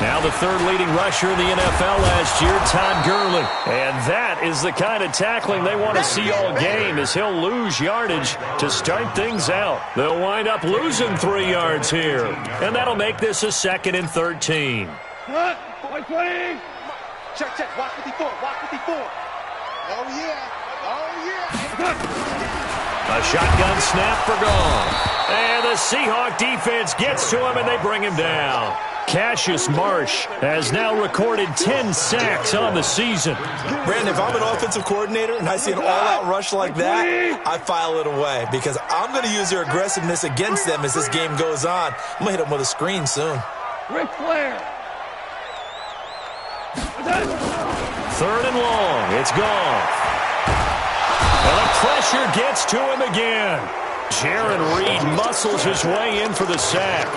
Now the third leading rusher in the NFL last year, Todd Gurley. And that is the kind of tackling they want to see all game, as he'll lose yardage to start things out. They'll wind up losing 3 yards here. And that'll make this a 2nd and 13. Check. Watch 54. Oh, yeah. A shotgun snap for gone. And the Seahawk defense gets to him, and they bring him down. Cassius Marsh has now recorded 10 sacks on the season. Brandon, if I'm an offensive coordinator and I see an all-out rush like that, I file it away because I'm going to use their aggressiveness against them as this game goes on. I'm going to hit them with a screen soon. Ric Flair. 3rd and long. It's gone. And the pressure gets to him again. Jaron Reed muscles his way in for the sack.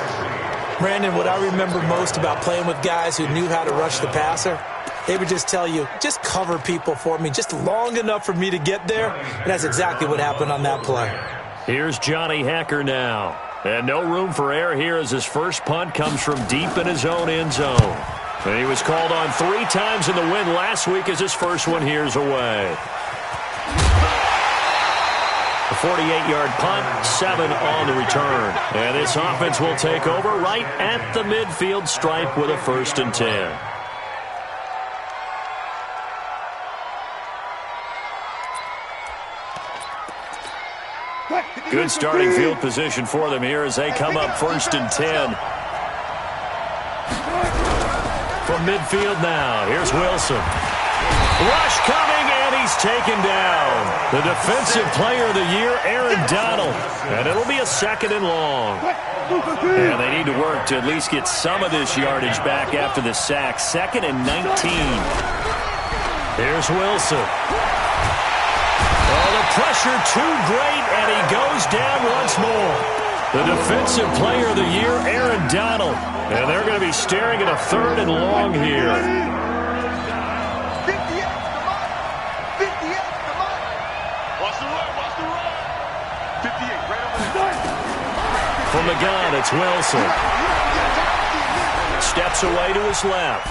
Brandon, what I remember most about playing with guys who knew how to rush the passer, they would just tell you, just cover people for me just long enough for me to get there. And that's exactly what happened on that play. Here's Johnny Hacker now. And no room for error here as his first punt comes from deep in his own end zone. And he was called on 3 times in the win last week as his first one here's away. A 48-yard punt, 7 on the return. And this offense will take over right at the midfield stripe with a 1st and 10. Good starting field position for them here as they come up 1st and 10. From midfield now, here's Wilson. Rush coming, and he's taken down. The defensive player of the year, Aaron Donald. And it'll be a 2nd and long. And they need to work to at least get some of this yardage back after the sack. 2nd and 19. Here's Wilson. Oh, the pressure too great, and he goes down once more. The defensive player of the year, Aaron Donald. And they're going to be staring at a 3rd and long here. From the gun, it's Wilson. Steps away to his left.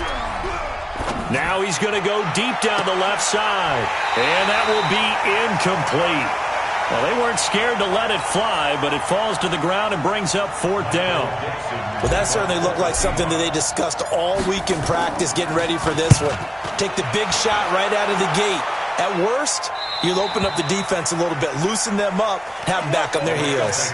Now he's going to go deep down the left side. And that will be incomplete. Well, they weren't scared to let it fly, but it falls to the ground and brings up 4th down. Well, that certainly looked like something that they discussed all week in practice, getting ready for this one. Take the big shot right out of the gate. At worst, you'll open up the defense a little bit, loosen them up, have them back on their heels.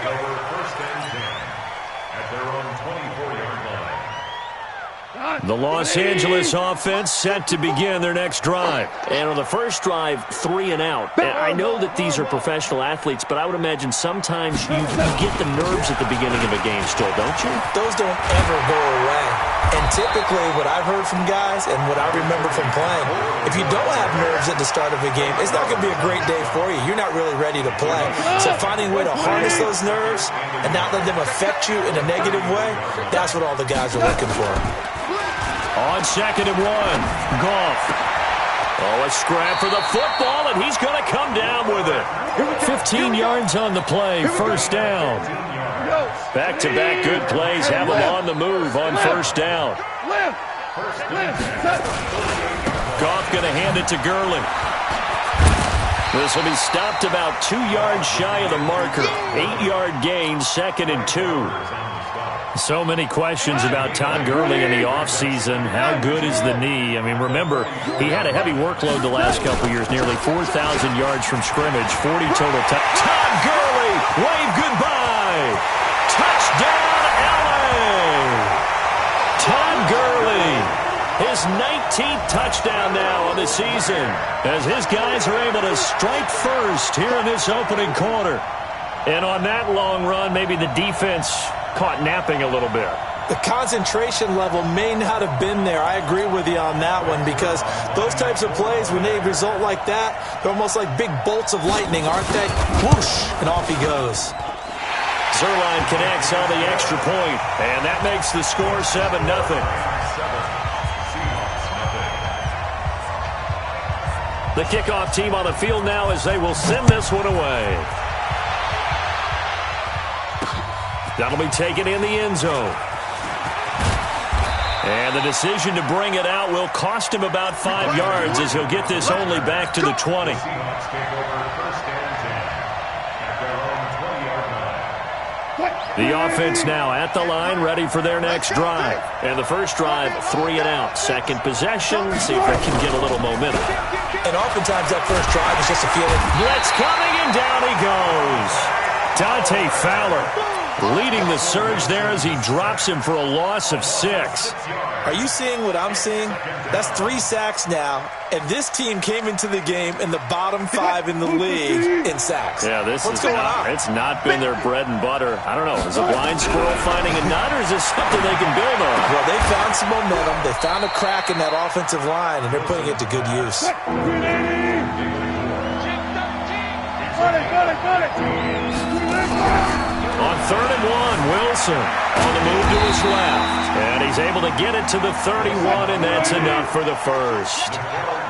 The Los Angeles offense set to begin their next drive. And on the first drive, 3 and out. And I know that these are professional athletes, but I would imagine sometimes you get the nerves at the beginning of a game still, don't you? Those don't ever go away. And typically what I've heard from guys and what I remember from playing, if you don't have nerves at the start of a game, it's not going to be a great day for you. You're not really ready to play. So finding a way to harness those nerves and not let them affect you in a negative way, that's what all the guys are looking for. On 2nd and 1, Goff. Oh, a scrap for the football, and he's going to come down with it. 15 yards on the play, 1st down. Back-to-back good plays have him on the move on 1st down. Goff going to hand it to Gurley. This will be stopped about 2 yards shy of the marker. 8-yard gain, 2nd and 2. So many questions about Todd Gurley in the offseason. How good is the knee? I mean, remember, he had a heavy workload the last couple years, nearly 4,000 yards from scrimmage, 40 total touchdowns. Todd Gurley, wave goodbye. Touchdown, L.A. Todd Gurley, his 19th touchdown now on the season, as his guys are able to strike first here in this opening quarter. And on that long run, maybe the defense caught napping a little bit. The concentration level may not have been there. I agree with you on that one because those types of plays, when they result like that, they're almost like big bolts of lightning, aren't they? Whoosh, and off he goes. Zerline connects on the extra point, and that makes the score 7-0. The kickoff team on the field now as they will send this one away. That'll be taken in the end zone. And the decision to bring it out will cost him about 5 yards as he'll get this only back to the 20. The offense now at the line, ready for their next drive. And the first drive, 3 and out. Second possession, see if they can get a little momentum. And oftentimes that first drive is just a feeling. Blitz coming, and down he goes. Dante Fowler leading the surge there as he drops him for a loss of 6. Are you seeing what I'm seeing? That's 3 sacks now, and this team came into the game in the bottom 5 in the league in sacks. Yeah, What's going on? It's not been their bread and butter. I don't know. Is a blind squirrel finding a nut, or is this something they can build on? Well, they found some momentum. They found a crack in that offensive line, and they're putting it to good use. On 3rd and 1, Wilson on the move to his left. And he's able to get it to the 31, and that's enough for the first.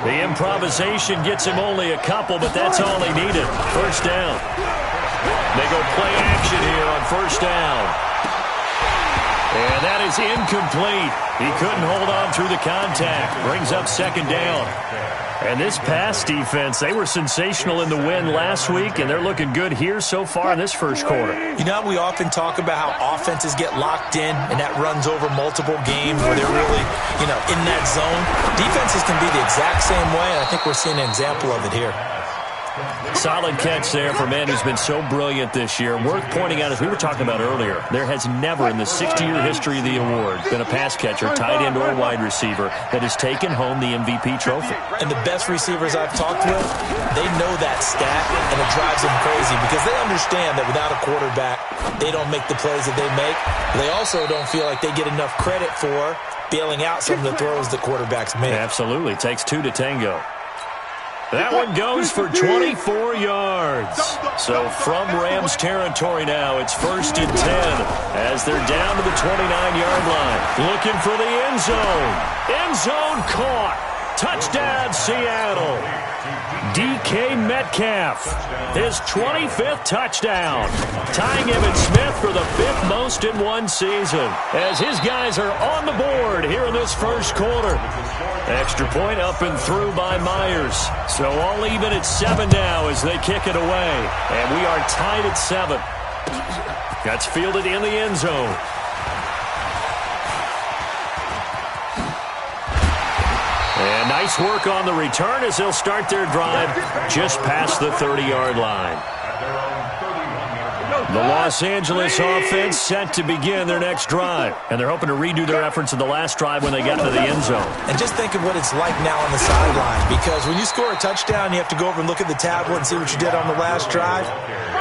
The improvisation gets him only a couple, but that's all he needed. First down. They go play action here on first down. And that is incomplete. He couldn't hold on through the contact. Brings up second down. And this pass defense, they were sensational in the win last week, and they're looking good here so far in this first quarter. You know, we often talk about how offenses get locked in, and that runs over multiple games where they're really, in that zone. Defenses can be the exact same way, and I think we're seeing an example of it here. Solid catch there for a man who's been so brilliant this year. Worth pointing out, as we were talking about earlier, there has never in the 60-year history of the award been a pass catcher, tight end, or wide receiver that has taken home the MVP trophy. And the best receivers I've talked with, they know that stat, and it drives them crazy because they understand that without a quarterback, they don't make the plays that they make. They also don't feel like they get enough credit for bailing out some of the throws that quarterbacks make. Absolutely. It takes 2 to tango. That one goes for 24 yards. So from Rams territory now, it's 1st and 10 as they're down to the 29-yard line. Looking for the end zone. End zone caught. Touchdown, Seattle. DK Metcalf, his 25th touchdown, tying Emmitt Smith for the 5th most in one season, as his guys are on the board here in this first quarter. Extra point up and through by Myers. So all even at 7 now as they kick it away. And we are tied at 7. That's fielded in the end zone. And nice work on the return as they'll start their drive just past the 30-yard line. The Los Angeles offense set to begin their next drive. And they're hoping to redo their efforts in the last drive when they got to the end zone. And just think of what it's like now on the sideline. Because when you score a touchdown, you have to go over and look at the tablet and see what you did on the last drive.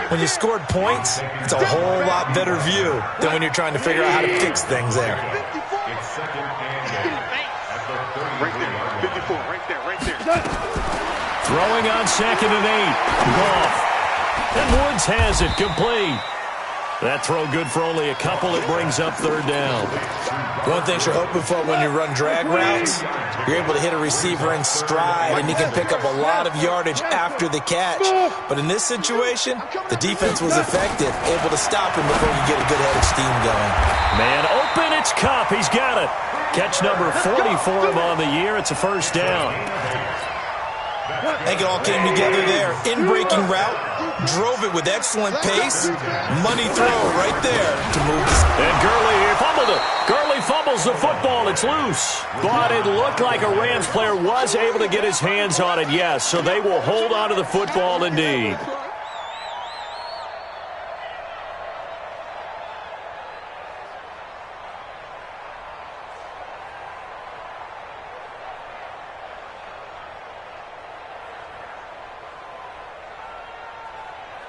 When you scored points, it's a whole lot better view than when you're trying to figure out how to fix things there. Throwing on 2nd and 8. Goff. And Woods has it complete. That throw good for only a couple. It brings up 3rd down. One thing you're hoping for when you run drag routes, you're able to hit a receiver in stride, and he can pick up a lot of yardage after the catch. But in this situation, the defense was effective, able to stop him before you get a good head of steam going. Man open, it's Kupp. He's got it. Catch number 40 for him on the year. It's a first down. I think it all came together there. In-breaking route, drove it with excellent pace. Money throw right there to move. And Gurley fumbled it. Gurley fumbles the football. It's loose. But it looked like a Rams player was able to get his hands on it, yes. So they will hold on to the football indeed.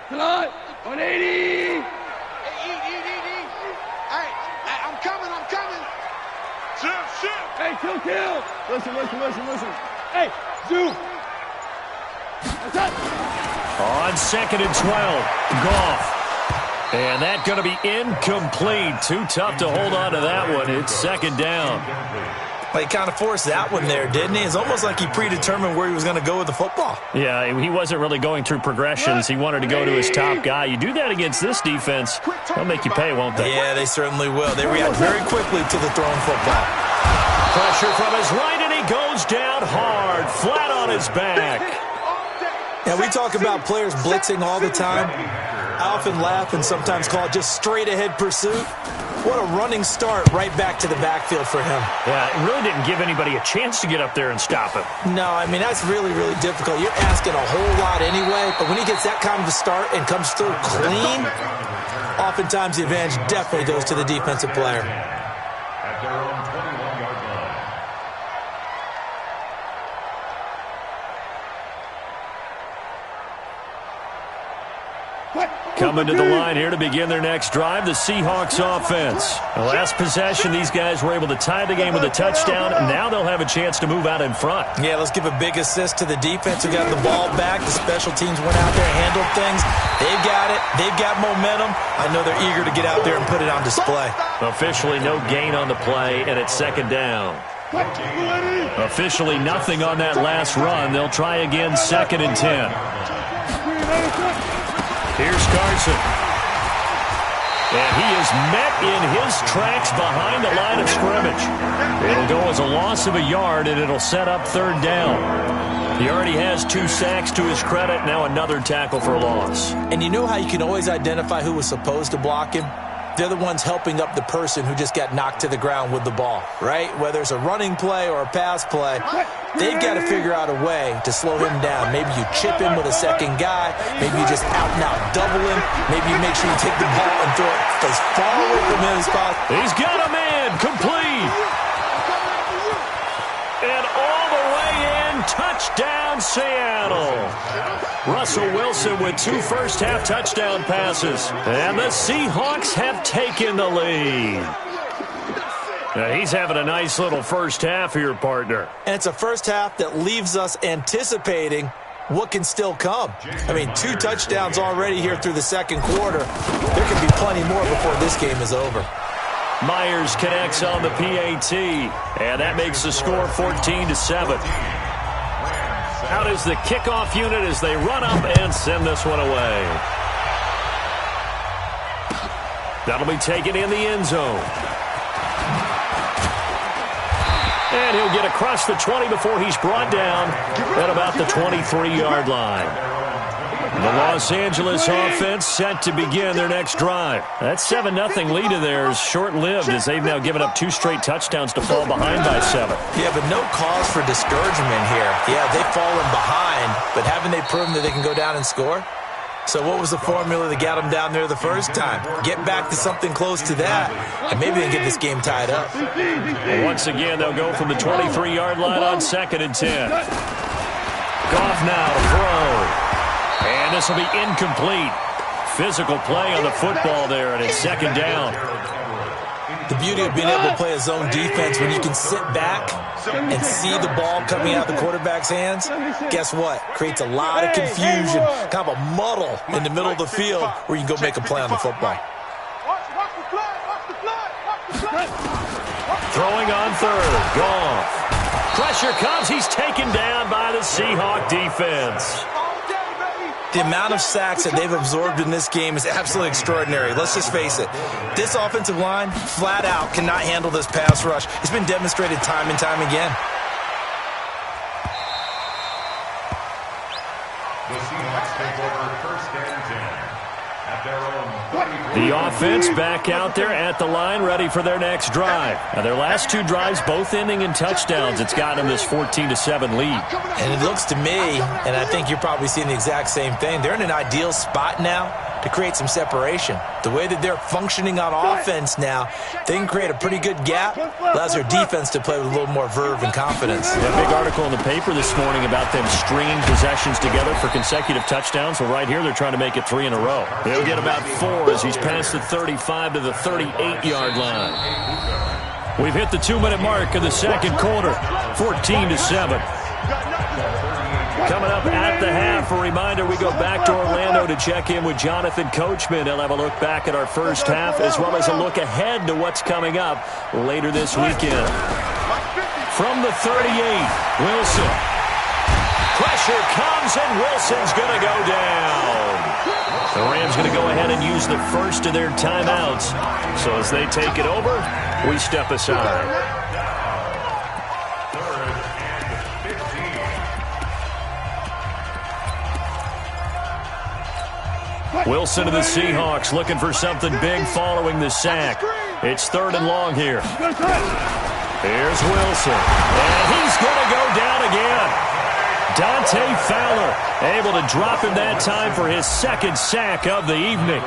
Tonight, 180. Hey, I'm coming. Shoot. Hey, kill. Listen. Hey, Zoo. That's it. On 2nd and 12, Goff. And that's going to be incomplete. Too tough to hold on to that one. It's 2nd down. Well, he kind of forced that one there, didn't he? It's almost like he predetermined where he was going to go with the football. Yeah, he wasn't really going through progressions. He wanted to go to his top guy. You do that against this defense, they'll make you pay, won't they? Yeah, they certainly will. They react very quickly to the thrown football. Pressure from his right, and he goes down hard, flat on his back. Yeah, we talk about players blitzing all the time. I often laugh and sometimes call it just straight-ahead pursuit. What a running start right back to the backfield for him. Yeah, it really didn't give anybody a chance to get up there and stop him. No, I mean, that's really, really difficult. You're asking a whole lot anyway, but when he gets that kind of a start and comes through clean, oftentimes the advantage definitely goes to the defensive player. At their own 21-yard line. Coming to the line here to begin their next drive, the Seahawks offense. The last possession, these guys were able to tie the game with a touchdown, and now they'll have a chance to move out in front. Yeah, let's give a big assist to the defense who got the ball back. The special teams went out there and handled things. They've got it. They've got momentum. I know they're eager to get out there and put it on display. Officially no gain on the play, and it's second down. Officially nothing on that last run. They'll try again, 2nd and 10. Here's Carson. And he is met in his tracks behind the line of scrimmage. It'll go as a loss of a yard, and it'll set up 3rd down. He already has 2 sacks to his credit. Now another tackle for a loss. And you know how you can always identify who was supposed to block him? They're the ones helping up the person who just got knocked to the ground with the ball, right? Whether it's a running play or a pass play, they've got to figure out a way to slow him down. Maybe you chip him with a second guy. Maybe you just out-and-out double him. Maybe you make sure you take the ball and throw it as far away from him as possible. He's got a man, complete. And all the way in, touchdown Seattle. Russell Wilson with 2 first-half touchdown passes. And the Seahawks have taken the lead. Now, he's having a nice little first half here, partner. And it's a first half that leaves us anticipating what can still come. I mean, 2 touchdowns already here through the second quarter. There could be plenty more before this game is over. Myers connects on the PAT, and that makes the score 14-7. Out is the kickoff unit as they run up and send this one away. That'll be taken in the end zone. And he'll get across the 20 before he's brought down at about the 23-yard line. The Los Angeles offense set to begin their next drive. That 7-0 lead of theirs short-lived as they've now given up 2 straight touchdowns to fall behind by 7. Yeah, but no cause for discouragement here. Yeah, they've fallen behind, but haven't they proven that they can go down and score? So what was the formula that got them down there the first time? Get back to something close to that, and maybe they can get this game tied up. And once again, they'll go from the 23-yard line on 2nd and 10. Goff now to throw. And this will be incomplete. Physical play on the football there, and it's 2nd down. The beauty of being able to play a zone defense when you can sit back and see the ball coming out of the quarterback's hands, guess what? Creates a lot of confusion, kind of a muddle in the middle of the field where you can go make a play on the football. Throwing on 3rd. Goff. Pressure comes. He's taken down by the Seahawk defense. The amount of sacks that they've absorbed in this game is absolutely extraordinary. Let's just face it. This offensive line, flat out, cannot handle this pass rush. It's been demonstrated time and time again. The Seahawks take over 1st and 10 at their own 33. The offense back out there at the line, ready for their next drive. Now, their last 2 drives, both ending in touchdowns. It's got them this 14-7 lead. And it looks to me, and I think you're probably seeing the exact same thing, they're in an ideal spot now to create some separation. The way that they're functioning on offense now, they can create a pretty good gap, allows their defense to play with a little more verve and confidence. A big article in the paper this morning about them stringing possessions together for consecutive touchdowns. Well, right here, they're trying to make it 3 in a row. He'll get about 4 as he's past the 35 to the 38-yard line. We've hit the 2-minute mark of the second quarter, 14-7. Coming up at the half, a reminder, we go back to Orlando to check in with Jonathan Coachman. He'll have a look back at our first half as well as a look ahead to what's coming up later this weekend. From the 38, Wilson. Pressure comes, and Wilson's going to go down. The Rams going to go ahead and use the first of their timeouts. So as they take it over, we step aside. Wilson to the Seahawks looking for something big following the sack. It's 3rd and long here. Here's Wilson. And he's going to go down again. Dante Fowler able to drop him that time for his 2nd sack of the evening.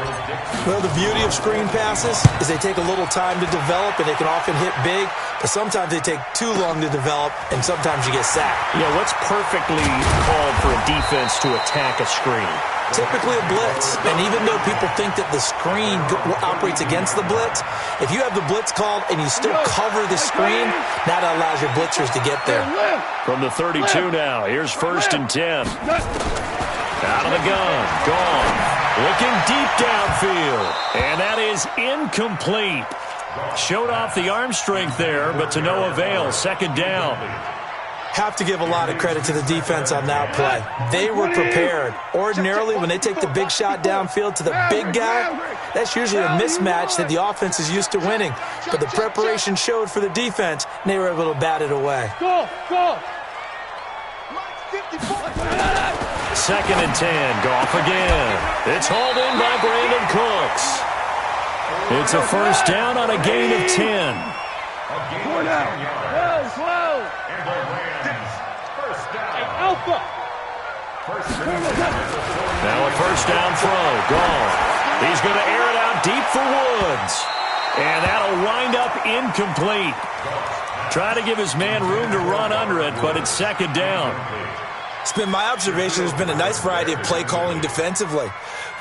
Well, the beauty of screen passes is they take a little time to develop, and they can often hit big, but sometimes they take too long to develop, and sometimes you get sacked. Yeah, what's perfectly called for a defense to attack a screen? Typically a blitz, and even though people think that the screen operates against the blitz, if you have the blitz called and you still cover the screen, that allows your blitzers to get there. From the 32 now, here's 1st and 10. Out of the gun, gone. Looking deep downfield, and that is incomplete. Showed off the arm strength there, but to no avail. 2nd down. Have to give a lot of credit to the defense on that play. They were prepared. Ordinarily, when they take the big shot downfield to the big guy, that's usually a mismatch that the offense is used to winning. But the preparation showed for the defense, and they were able to bat it away. Go! 2nd and 10. Goff again. It's hauled in by Brandon Cooks. It's a 1st down on a gain of 10. Slow! Alpha! Now a 1st down throw. Gone. He's going to air it out deep for Woods. And that'll wind up incomplete. Try to give his man room to run under it, but it's 2nd down. It's been my observation there's been a nice variety of play calling defensively.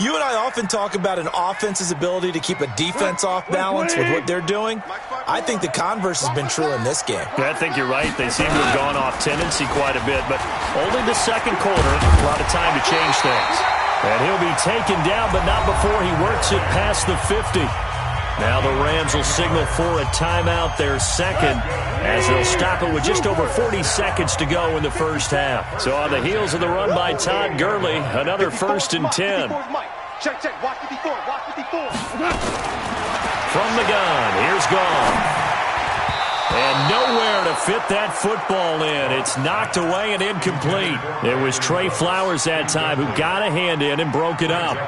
You and I often talk about an offense's ability to keep a defense off balance with what they're doing. I think the converse has been true in this game. Yeah, I think you're right. They seem to have gone off tendency quite a bit, but only the 2nd quarter, a lot of time to change things. And he'll be taken down, but not before he works it past the 50. Now the Rams will signal for a timeout, their 2nd, as they'll stop it with just over 40 seconds to go in the 1st half. So on the heels of the run by Todd Gurley, another 1st and 10. Check. Watch 54. From the gun, here's Goff. And nowhere to fit that football in. It's knocked away and incomplete. It was Trey Flowers that time who got a hand in and broke it up.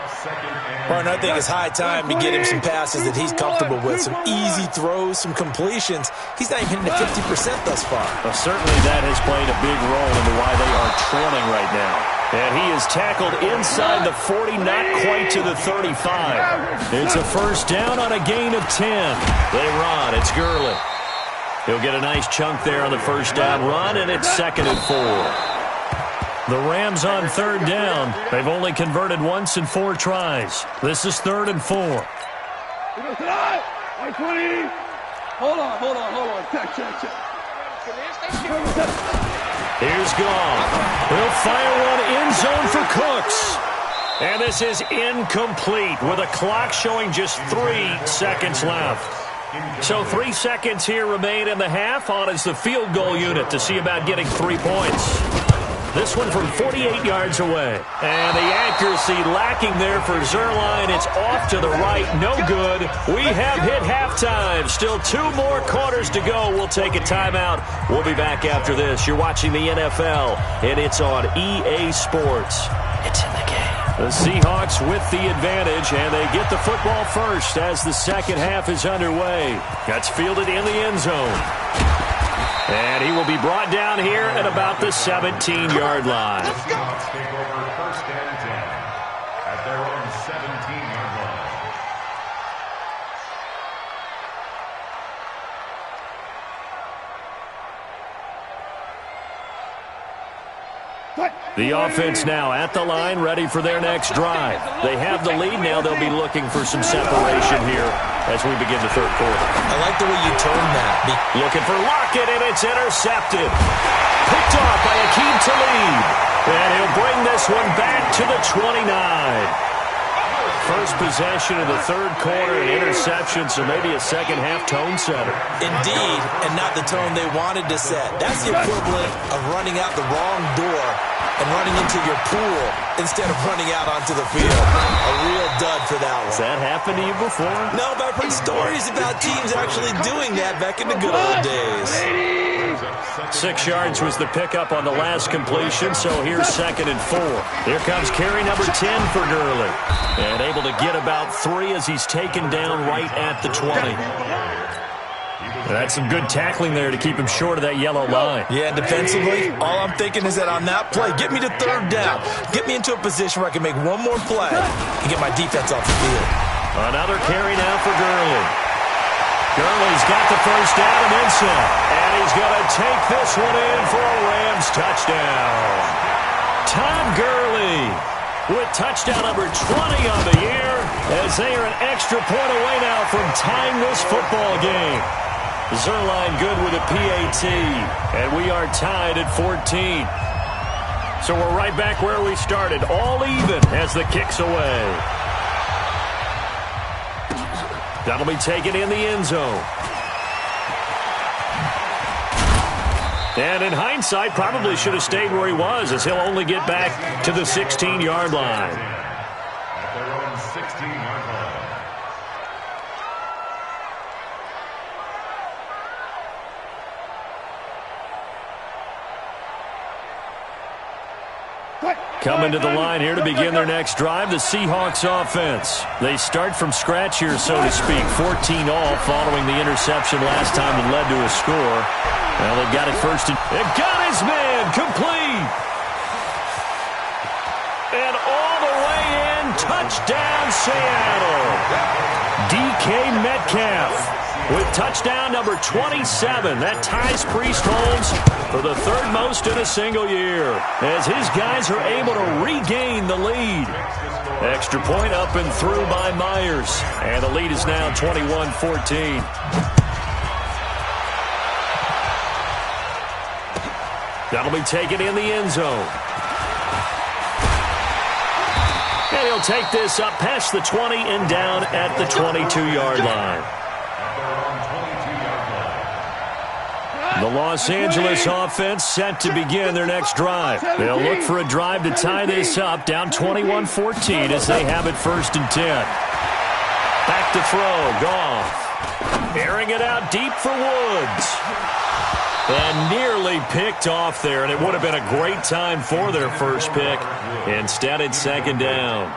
Well, I think it's high time to get him some passes that he's comfortable with, some easy throws, some completions. He's not even hitting the 50% thus far. Well, certainly that has played a big role into why they are trailing right now. And he is tackled inside the 40, not quite to the 35. It's a 1st down on a gain of 10. They run. It's Gurley. He'll get a nice chunk there on the 1st down run, and it's 2nd and 4. The Rams on 3rd down. They've only converted once in 4 tries. This is 3rd and 4. 120. Hold on. Check. Here's Goff. He'll fire one end zone for Cooks. And this is incomplete with a clock showing just 3 seconds left. So 3 seconds here remain in the half. On is the field goal unit to see about getting 3 points. This one from 48 yards away. And the accuracy lacking there for Zerline. It's off to the right. No good. We have hit halftime. Still 2 more quarters to go. We'll take a timeout. We'll be back after this. You're watching the NFL, and it's on EA Sports. It's in the game. The Seahawks with the advantage, and they get the football first as the 2nd half is underway. That's fielded in the end zone. And he will be brought down here at about the 17-yard line. Let's take over 1st and 10 at their own 17-yard line. The offense now at the line, ready for their next drive. They have the lead now. They'll be looking for some separation here as we begin the 3rd quarter. I like the way you turned that. Looking for Lockett, and it's intercepted. Picked off by Akeem Talib. And he'll bring this one back to the 29. First possession of the 3rd quarter, an interception, so maybe a 2nd half tone setter. Indeed, and not the tone they wanted to set. That's the equivalent of running out the wrong door and running into your pool instead of running out onto the field. A real dud for that one. Has that happened to you before? No, but I've heard stories about teams actually doing that back in the good old days. 6 yards was the pickup on the last completion, so here's 2nd and 4. Here comes carry number 10 for Gurley. And able to get about 3 as he's taken down right at the 20. That's some good tackling there to keep him short of that yellow line. Yeah, defensively, all I'm thinking is that on that play, get me to 3rd down. Get me into a position where I can make one more play and get my defense off the field. Another carry now for Gurley. Gurley's got the 1st down and then some. And he's going to take this one in for a Rams touchdown. Tom Gurley with touchdown number 20 on the year as they are an extra point away now from tying this football game. Zerline good with a PAT, and we are tied at 14. So we're right back where we started, all even as the kick's away. That'll be taken in the end zone. And in hindsight, probably should have stayed where he was, as he'll only get back to the 16-yard line. At their own 16-yard line. Coming to the line here to begin their next drive, the Seahawks offense. They start from scratch here, so to speak. 14 all following the interception last time that led to a score. Well, they've got it first. They've got his man complete. And all the way in, touchdown Seattle. DK Metcalf with touchdown number 27. That ties Priest Holmes for the 3rd most in a single year, as his guys are able to regain the lead. Extra point up and through by Myers, and the lead is now 21-14. That'll be taken in the end zone. And he'll take this up past the 20 and down at the 22-yard line. The Los Angeles offense set to begin their next drive. They'll look for a drive to tie this up, down 21-14 as they have it 1st and 10. Back to throw, Goff. Airing it out deep for Woods. And nearly picked off there, and it would have been a great time for their first pick. Instead, it's 2nd down.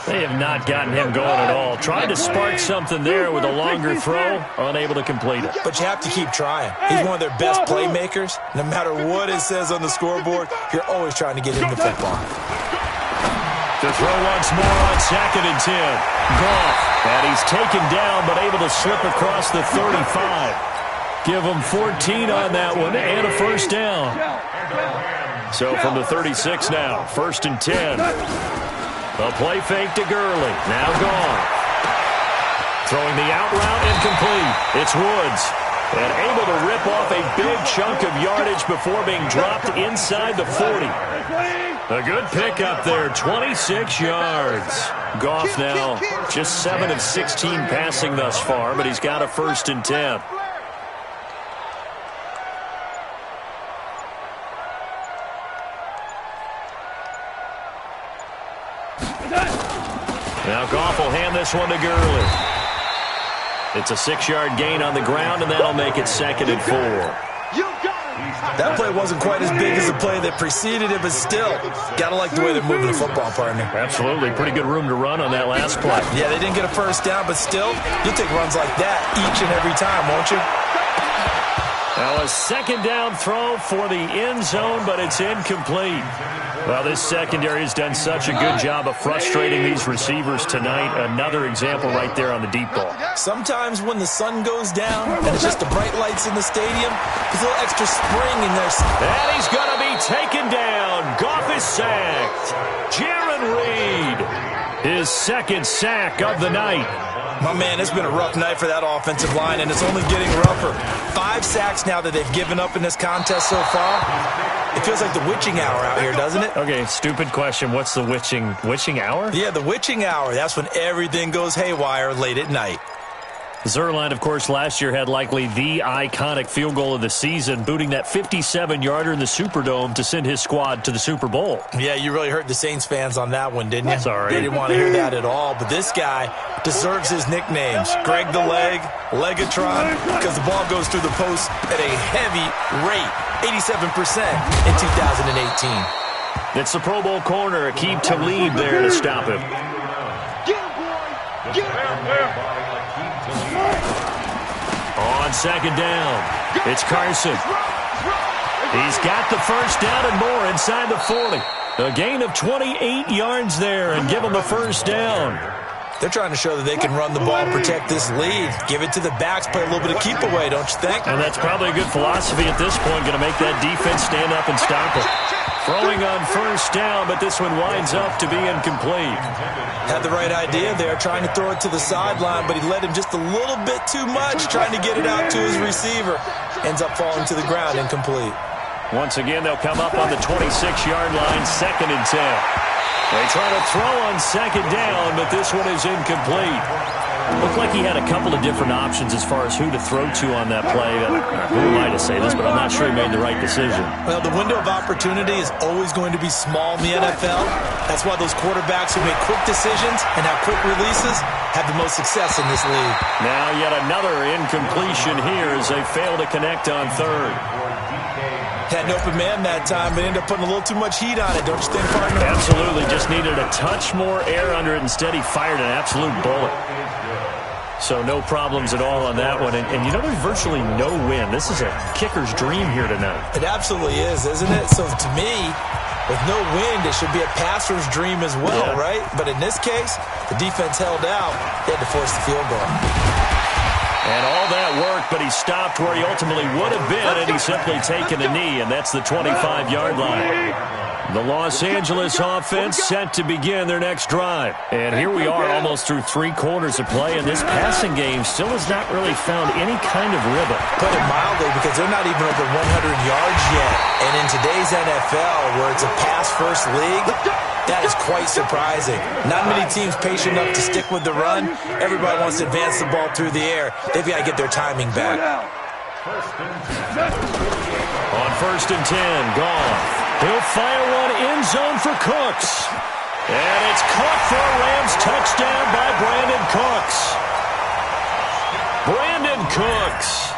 They have not gotten him going at all. Tried to spark something there with a longer throw, unable to complete it. But you have to keep trying. He's one of their best playmakers. No matter what it says on the scoreboard, you're always trying to get him the football. To throw once more on 2nd and 10. Goff, and he's taken down but able to slip across the 35. Give him 14 on that one and a 1st down. So from the 36 now, 1st and 10. A play fake to Gurley. Now gone. Throwing the out route incomplete. It's Woods. And able to rip off a big chunk of yardage before being dropped inside the 40. A good pickup there, 26 yards. Goff now just 7 of 16 passing thus far, but he's got a 1st and 10. Now Goff will hand this one to Gurley. It's a 6-yard gain on the ground, and that'll make it 2nd and 4. That play wasn't quite as big as the play that preceded it, but still, gotta like the way they're moving the football, partner. Absolutely. Pretty good room to run on that last play. Yeah, they didn't get a 1st down, but still, you'll take runs like that each and every time, won't you? Now a 2nd down throw for the end zone, but it's incomplete. Well, this secondary has done such a good job of frustrating these receivers tonight. Another example right there on the deep ball. Sometimes when the sun goes down and it's just the bright lights in the stadium, there's a little extra spring in there. And he's going to be taken down. Goff is sacked. Jaron Reed, his 2nd sack of the night. My man, it's been a rough night for that offensive line, and it's only getting rougher. 5 sacks now that they've given up in this contest so far. It feels like the witching hour out here, doesn't it? Okay, stupid question. What's the witching hour? Yeah, the witching hour. That's when everything goes haywire late at night. Zuerlein, of course, last year had likely the iconic field goal of the season, booting that 57-yarder in the Superdome to send his squad to the Super Bowl. Yeah, you really hurt the Saints fans on that one, didn't you? Sorry. They didn't want to hear that at all. But this guy deserves his nicknames. Greg the Leg, Legatron, because the ball goes through the post at a heavy rate, 87% in 2018. It's the Pro Bowl corner, Aqib Talib there to stop him. Get him, boy. Get him. On second down, it's Carson. He's got the first down and more inside the 40. A gain of 28 yards there and give him a first down. They're trying to show that they can run the ball, protect this lead. Give it to the backs, play a little bit of keep away, don't you think? And that's probably a good philosophy at this point, going to make that defense stand up and stop it. Throwing on first down, but this one winds up to be incomplete. Had the right idea there, trying to throw it to the sideline, but he led him just a little bit too much, trying to get it out to his receiver. Ends up falling to the ground, incomplete. Once again, they'll come up on the 26-yard line, 2nd and 10. They try to throw on second down, but this one is incomplete. Looked like he had a couple of different options as far as who to throw to on that play. Who am I to say this, but I'm not sure he made the right decision. Well, the window of opportunity is always going to be small in the NFL. That's why those quarterbacks who make quick decisions and have quick releases have the most success in this league. Now yet another incompletion here as they fail to connect on third. Had an open man that time, but ended up putting a little too much heat on it, don't you think, partner? Absolutely. Just needed a touch more air under it. Instead, he fired an absolute bullet. So no problems at all on that one. And you know, there's virtually no wind. This is a kicker's dream here tonight. It absolutely is, isn't it? So to me, with no wind, it should be a passer's dream as well, right? But in this case, the defense held out. They had to force the field goal. And all that worked, but he stopped where he ultimately would have been, and he's simply taken a knee, and that's the 25-yard line. The Los Angeles offense set to begin their next drive. And here we are almost through 3 quarters of play, and this passing game still has not really found any kind of rhythm. Put it mildly, because they're not even over 100 yards yet. And in today's NFL, where it's a pass-first league, that is quite surprising. Not many teams patient enough to stick with the run. Everybody wants to advance the ball through the air. They've got to get their timing back. On 1st and 10, Goff. He'll fire one end zone for Cooks. And it's caught for a Rams touchdown by Brandon Cooks. Brandon Cooks,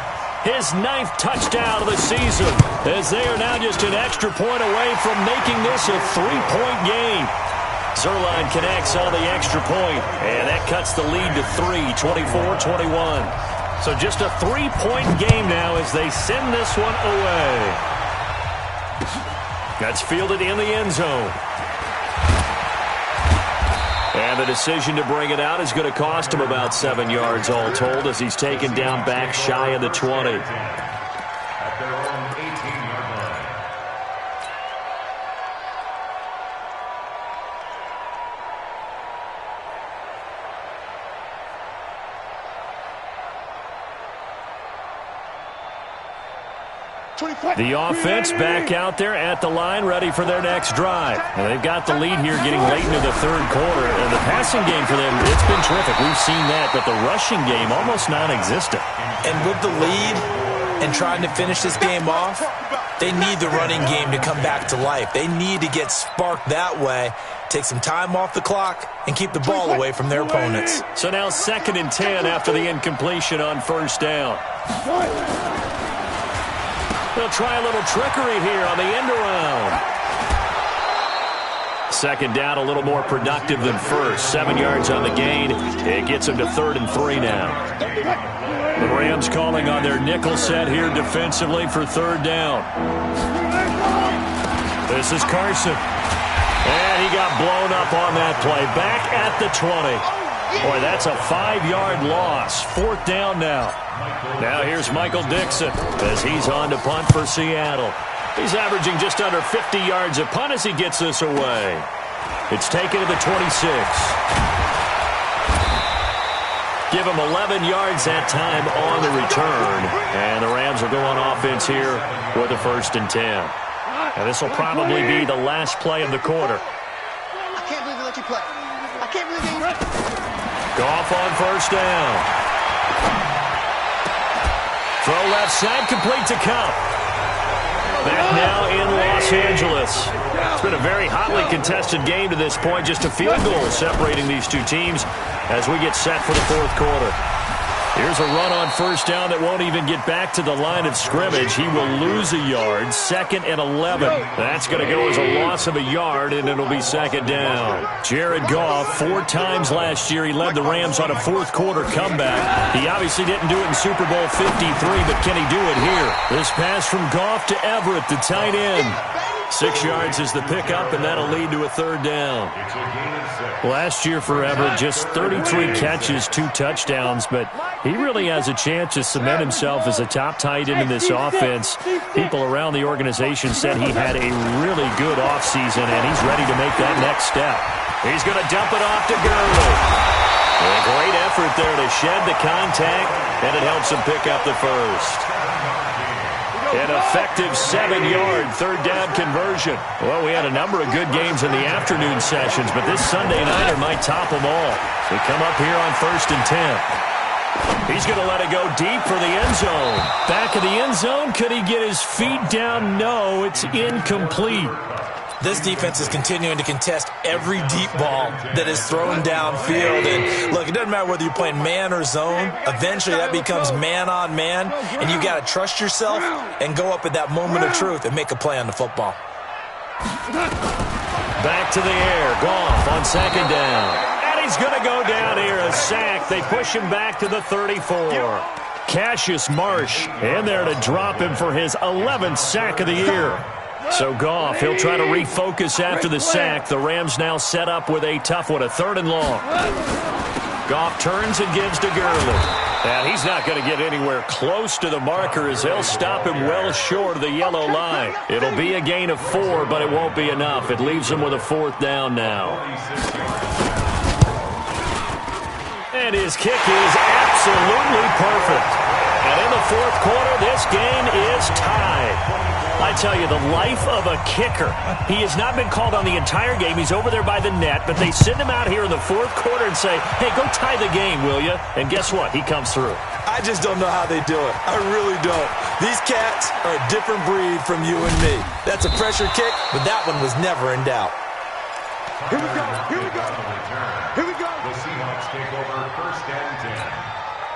his 9th touchdown of the season, as they are now just an extra point away from making this a 3-point game. Zuerlein connects on the extra point, and that cuts the lead to 3, 24-21. So just a 3-point game now as they send this one away. That's fielded in the end zone. And the decision to bring it out is going to cost him about 7 yards all told as he's taken down back shy of the 20. At their own 18-yard line. The offense back out there at the line, ready for their next drive. And they've got the lead here getting late into the 3rd quarter. And the passing game for them, it's been terrific. We've seen that, but the rushing game almost non-existent. And with the lead and trying to finish this game off, they need the running game to come back to life. They need to get sparked that way, take some time off the clock, and keep the ball away from their opponents. So now 2nd and 10 after the incompletion on 1st down. They'll try a little trickery here on the end around. 2nd down, a little more productive than 1st. 7 yards on the gain. It gets them to 3rd and 3 now. The Rams calling on their nickel set here defensively for 3rd down. This is Carson. And he got blown up on that play. Back at the 20. Boy, that's a 5-yard loss. 4th down now. Now here's Michael Dixon as he's on to punt for Seattle. He's averaging just under 50 yards a punt as he gets this away. It's taken to the 26. Give him 11 yards that time on the return. And the Rams will go on offense here with a 1st and 10. And this will probably be the last play of the quarter. I can't believe they let you play. I can't believe they... Goff on 1st down. left side, complete to Cup. Back now in Los Angeles. It's been a very hotly contested game to this point. Just a field goal separating these two teams as we get set for the fourth quarter. Here's a run on first down that won't even get back to the line of scrimmage. He will lose a yard. 2nd and 11. That's going to go as a loss of a yard, and it'll be 2nd down. Jared Goff, 4 times last year, he led the Rams on a fourth quarter comeback. He obviously didn't do it in Super Bowl 53, but can he do it here? This pass from Goff to Everett, the tight end. 6 yards is the pickup, and that'll lead to a 3rd down. Last year for Everett, just 33 catches, 2 touchdowns, but he really has a chance to cement himself as a top tight end in this offense. People around the organization said he had a really good offseason, and he's ready to make that next step. He's going to dump it off to Gurley. A great effort there to shed the contact, and it helps him pick up the first. An effective 7-yard 3rd down conversion. Well, we had a number of good games in the afternoon sessions, but this Sunday nighter might top them all. We come up here on 1st and 10. He's going to let it go deep for the end zone. Back of the end zone. Could he get his feet down? No, it's incomplete. This defense is continuing to contest every deep ball that is thrown downfield. And look, it doesn't matter whether you're playing man or zone. Eventually that becomes man on man, and you got to trust yourself and go up at that moment of truth and make a play on the football. Back to the air. Goff on 2nd down. And he's going to go down here. A sack. They push him back to the 34. Cassius Marsh in there to drop him for his 11th sack of the year. So Goff, he'll try to refocus after the sack. The Rams now set up with a tough one, a 3rd and long. Goff turns and gives to Gurley. And he's not going to get anywhere close to the marker as they'll stop him well short of the yellow line. It'll be a gain of 4, but it won't be enough. It leaves him with a 4th down now. And his kick is absolutely perfect. And in the fourth quarter, this game is tied. I tell you, the life of a kicker. He has not been called on the entire game. He's over there by the net, but they send him out here in the fourth quarter and say, hey, go tie the game, will you? And guess what? He comes through. I just don't know how they do it. I really don't. These cats are a different breed from you and me. That's a pressure kick, but that one was never in doubt. Here we go. Here we go. Here we go. The Seahawks take over 1st and 10.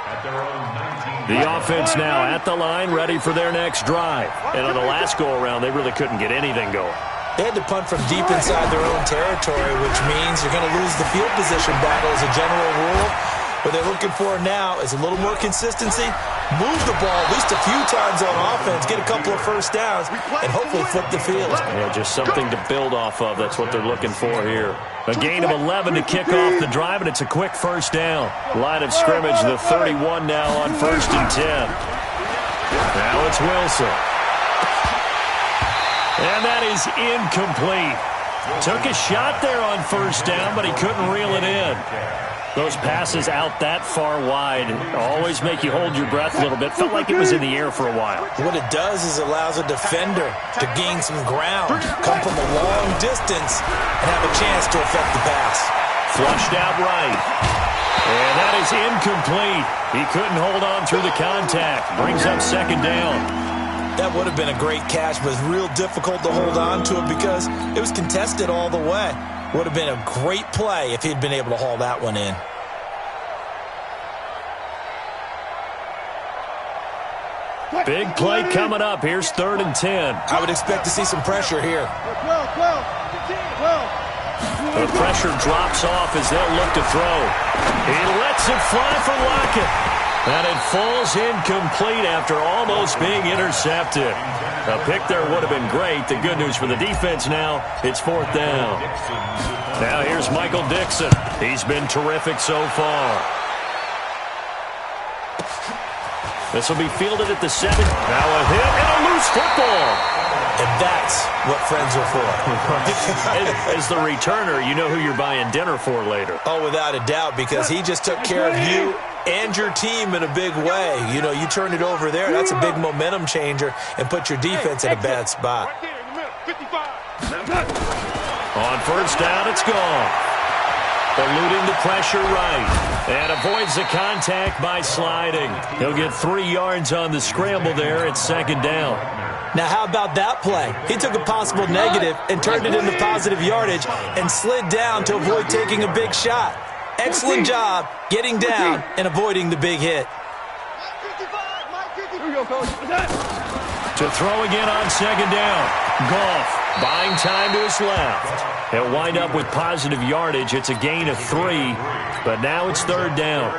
At their own 19. The offense now at the line, ready for their next drive. And on the last go-around, they really couldn't get anything going. They had to punt from deep inside their own territory, which means you're going to lose the field position battle as a general rule. What they're looking for now is a little more consistency, move the ball at least a few times on offense, get a couple of first downs, and hopefully flip the field. Yeah, just something to build off of. That's what they're looking for here. A gain of 11 to kick off the drive, and it's a quick first down. Line of scrimmage, the 31 now on 1st and 10. Now it's Wilson. And that is incomplete. Took a shot there on first down, but he couldn't reel it in. Those passes out that far wide always make you hold your breath a little bit. Felt like it was in the air for a while. What it does is allows a defender to gain some ground, come from a long distance, and have a chance to affect the pass. Flushed out right. And that is incomplete. He couldn't hold on through the contact. Brings up 2nd down. That would have been a great catch, but it's real difficult to hold on to it because it was contested all the way. Would have been a great play if he'd been able to haul that one in. Big play coming up. Here's 3rd and 10. I would expect to see some pressure here. 12. The pressure drops off as they'll look to throw. He lets it fly for Lockett. And it falls incomplete after almost being intercepted. A pick there would have been great. The good news for the defense now, it's 4th down. Now here's Michael Dixon. He's been terrific so far. This will be fielded at the 7. Now a hit and a loose football. And that's what friends are for. As the returner, you know who you're buying dinner for later. Oh, without a doubt, because he just took care of you and your team in a big way. You know, you turn it over there, that's a big momentum changer and put your defense in a bad spot. On first down, it's gone. Eluding the pressure right. And avoids the contact by sliding. He'll get 3 yards on the scramble there at second down. Now, how about that play? He took a possible negative and turned it into positive yardage and slid down to avoid taking a big shot. Excellent job getting down and avoiding the big hit. To throw again on second down. Goff buying time to his left. He'll wind up with positive yardage. It's a gain of 3, but now it's third down.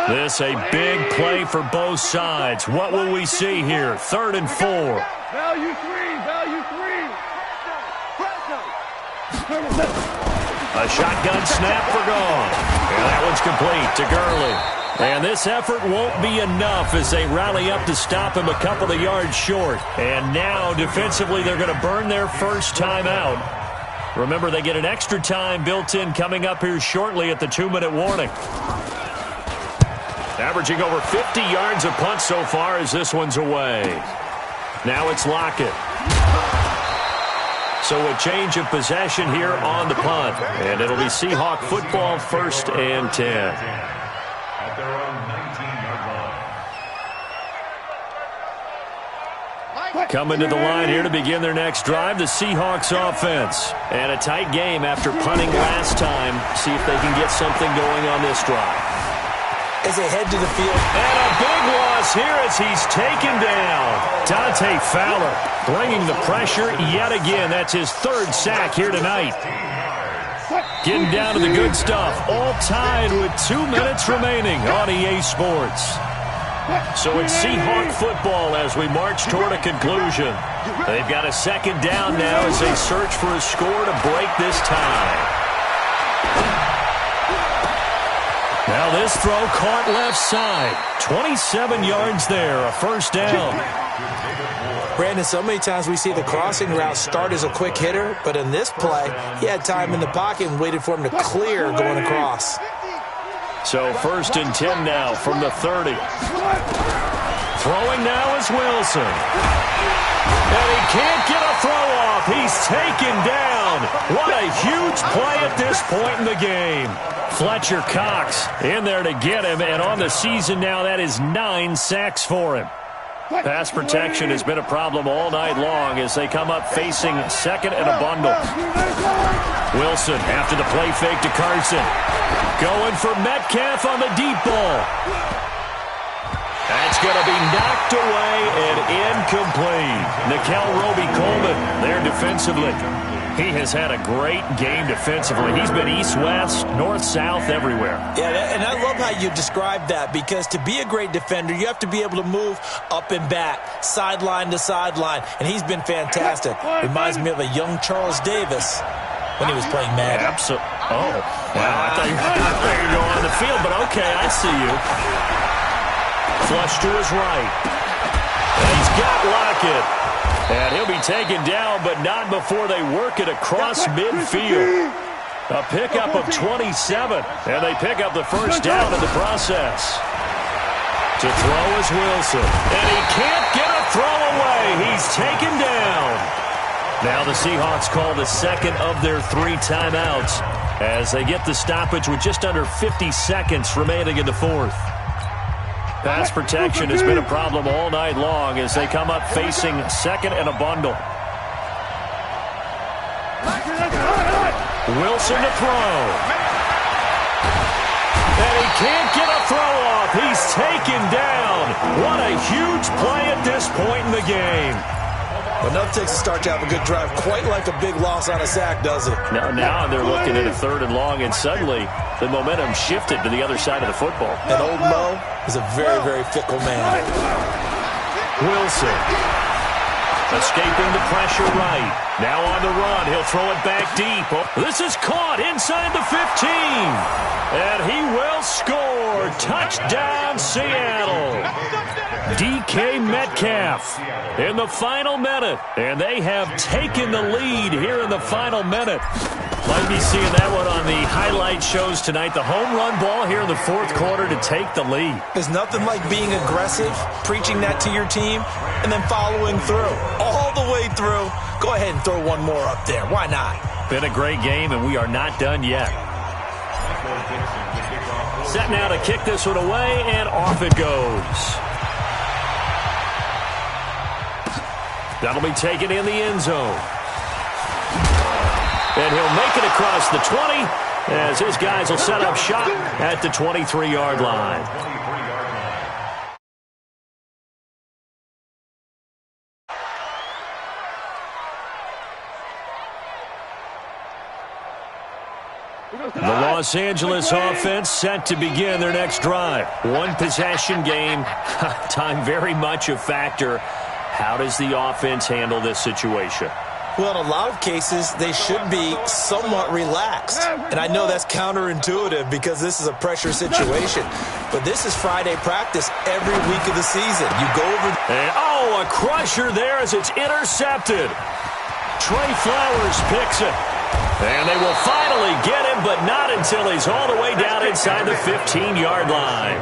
This a big play for both sides. What will we see here? 3rd and 4. Value 3, value 3. A shotgun snap for Goff. And that one's complete to Gurley. And this effort won't be enough as they rally up to stop him a couple of yards short. And now, defensively, they're going to burn their first time out. Remember, they get an extra time built in coming up here shortly at the 2-minute warning. Averaging over 50 yards a punt so far as this one's away. Now it's Lockett. So a change of possession here on the punt. And it'll be Seahawk football, 1st and 10. At their own 19-yard line. Coming to the line here to begin their next drive, the Seahawks offense. And a tight game after punting last time. See if they can get something going on this drive. As they head to the field. And a big loss here as he's taken down. Dante Fowler bringing the pressure yet again. That's his 3rd sack here tonight. Getting down to the good stuff. All tied with 2 minutes remaining on EA Sports. So it's Seahawk football as we march toward a conclusion. They've got a second down now as they search for a score to break this tie. Now this throw caught left side. 27 yards there, a first down. Brandon, so many times we see the crossing route start as a quick hitter, but in this play, he had time in the pocket and waited for him to clear going across. So 1st and 10 now from the 30. Throwing now is Wilson. And he can't get a throw off. He's taken down. What a huge play at this point in the game. Fletcher Cox in there to get him, and on the season now, that is 9 sacks for him. Pass protection has been a problem all night long as they come up facing 2nd and a bundle. Wilson after the play fake to Carson. Going for Metcalf on the deep ball. That's going to be knocked away and incomplete. Nickel Roby-Coleman there defensively. He has had a great game defensively. He's been east-west, north-south, everywhere. Yeah, and I love how you described that because to be a great defender, you have to be able to move up and back, sideline to sideline, and he's been fantastic. Reminds me of a young Charles Davis when he was playing Madden. Absolutely. Oh, wow. I thought you were going on the field, but okay, I see you. Flush to his right. And he's got Lockett. And he'll be taken down, but not before they work it across midfield. A pickup of 27, and they pick up the first down in the process. To throw is Wilson, and he can't get a throw away. He's taken down. Now the Seahawks call the 2nd of their 3 timeouts as they get the stoppage with just under 50 seconds remaining in the 4th. Pass protection has been a problem all night long as they come up facing 2nd and a bundle. Wilson to throw. And he can't get a throw off. He's taken down. What a huge play at this point in the game. Well, enough takes to start to have a good drive, quite like a big loss on a sack, does it? Now they're looking at a 3rd and long, and suddenly the momentum shifted to the other side of the football. And old Mo is a very, very fickle man. Wilson escaping the pressure right. Now on the run. He'll throw it back deep. This is caught inside the 15. And he will score. Touchdown, Seattle. DK Metcalf in the final minute. And they have taken the lead here in the final minute. Might be seeing that one on the highlight shows tonight. The home run ball here in the 4th quarter to take the lead. There's nothing like being aggressive, preaching that to your team, and then following through. All the way through. Go ahead and throw one more up there. Why not? Been a great game, and we are not done yet. Set now to kick this one away, and off it goes. That'll be taken in the end zone. And he'll make it across the 20 as his guys will set up shop at the 23-yard line. The Los Angeles offense set to begin their next drive. One possession game, time very much a factor. How does the offense handle this situation? Well, in a lot of cases, they should be somewhat relaxed. And I know that's counterintuitive because this is a pressure situation. But this is Friday practice every week of the season. You go over... And, a crusher there as it's intercepted. Trey Flowers picks it. And they will finally get him, but not until he's all the way down inside the 15-yard line.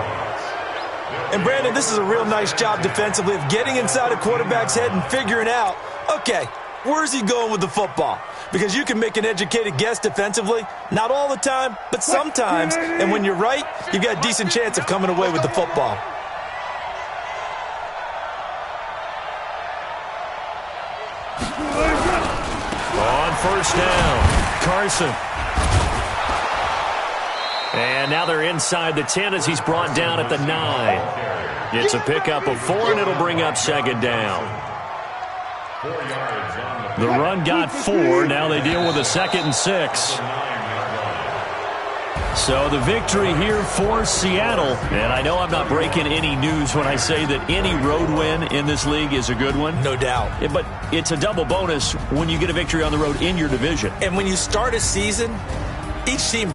And, Brandon, this is a real nice job defensively of getting inside a quarterback's head and figuring out, okay, where's he going with the football? Because you can make an educated guess defensively. Not all the time, but sometimes. And when you're right, you've got a decent chance of coming away with the football. On first down, Carson. And now they're inside the 10 as he's brought down at the 9. It's a pickup of 4, and it'll bring up second down. The run got 4. Now they deal with a 2nd and 6. So the victory here for Seattle. And I know I'm not breaking any news when I say that any road win in this league is a good one. No doubt. But it's a double bonus when you get a victory on the road in your division. And when you start a season, each team